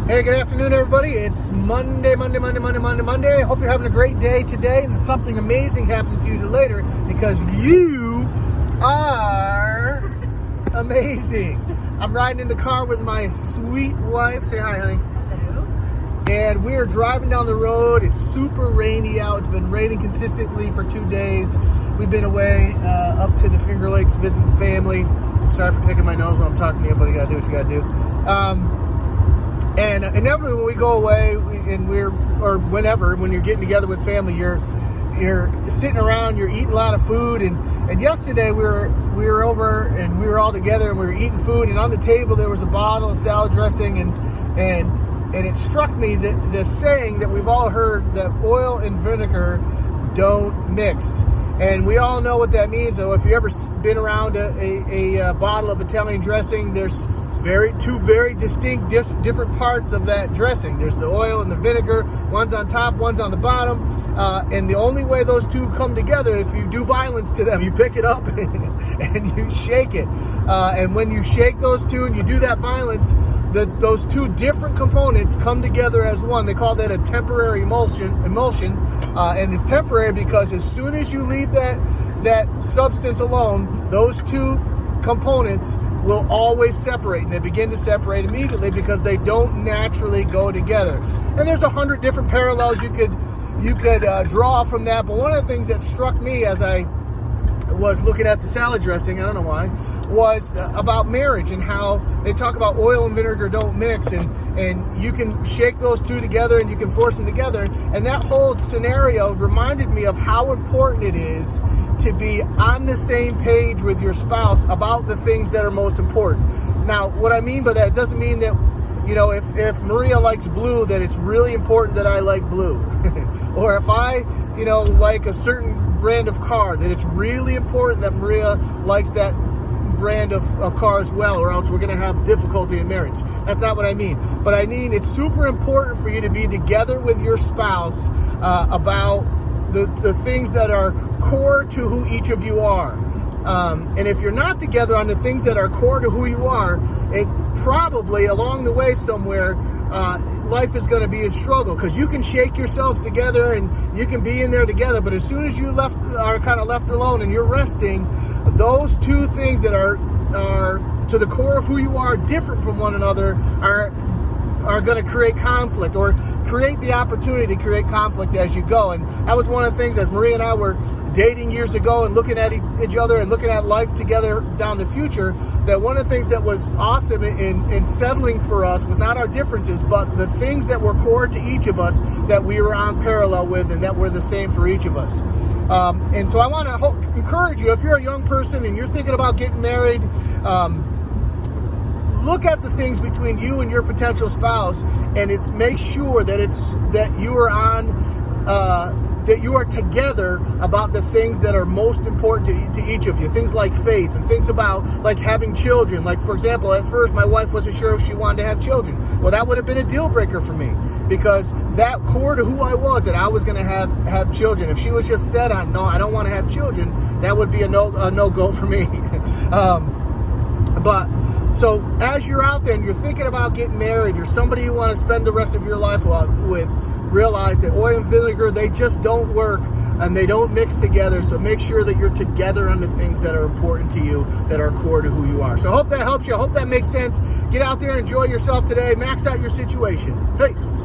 Hey, good afternoon, everybody. It's Monday. Hope you're having a great day today and something amazing happens to you later because you are amazing. I'm riding in the car with my sweet wife. Say hi, honey. Hello. And we are driving down the road. It's super rainy out. It's been raining consistently for 2 days. We've been away up to the Finger Lakes visiting family. Sorry for picking my nose when I'm talking to you, but you gotta do what you gotta do. And inevitably when we go away, when you're getting together with family, you're sitting around, you're eating a lot of food. And yesterday we were over and we were all together and we were eating food. And on the table there was a bottle of salad dressing. And it struck me that the saying that we've all heard, that oil and vinegar don't mix. And we all know what that means. So if you ever been around a bottle of Italian dressing, there's two very distinct different parts of that dressing. There's the oil and the vinegar. One's on top, one's on the bottom. And the only way those two come together, if you do violence to them, you pick it up and you shake it. And when you shake those two and you do that violence, those two different components come together as one. They call that a temporary emulsion. And it's temporary because as soon as you leave that substance alone, those two components will always separate, and they begin to separate immediately because they don't naturally go together. And there's 100 different parallels you could draw from that. But one of the things that struck me as I was looking at the salad dressing, I don't know why, was about marriage and how they talk about oil and vinegar don't mix, and you can shake those two together and you can force them together. And that whole scenario reminded me of how important it is to be on the same page with your spouse about the things that are most important. Now, what I mean by that, it doesn't mean that, if Maria likes blue, that it's really important that I like blue. Or if I, like a certain brand of car, that it's really important that Maria likes that brand of car as well, or else we're going to have difficulty in marriage. That's not what I mean. But I mean, it's super important for you to be together with your spouse about the things that are core to who each of you are. And if you're not together on the things that are core to who you are, it probably along the way somewhere, life is going to be in struggle, because you can shake yourselves together and you can be in there together, but as soon as you are kind of left alone and you're resting, those two things that are to the core of who you are, different from one another, are going to create conflict, or create the opportunity to create conflict as you go. And that was one of the things, as Maria and I were dating years ago and looking at each other and looking at life together down the future, that one of the things that was awesome in settling for us was not our differences, but the things that were core to each of us that we were on parallel with and that were the same for each of us. And so I want to encourage you, if you're a young person and you're thinking about getting married, look at the things between you and your potential spouse, and make sure that you are on that you are together about the things that are most important to each of you. Things like faith, and things about like having children. Like, for example, at first my wife wasn't sure if she wanted to have children. Well, that would have been a deal breaker for me, because that core to who I was, that I was going to have children. If she was just set on, no, I don't want to have children, that would be a no-go for me. So as you're out there and you're thinking about getting married, or somebody you want to spend the rest of your life with, realize that oil and vinegar, they just don't work and they don't mix together. So make sure that you're together on the things that are important to you, that are core to who you are. So I hope that helps you. I hope that makes sense. Get out there, enjoy yourself today, max out your situation. Peace.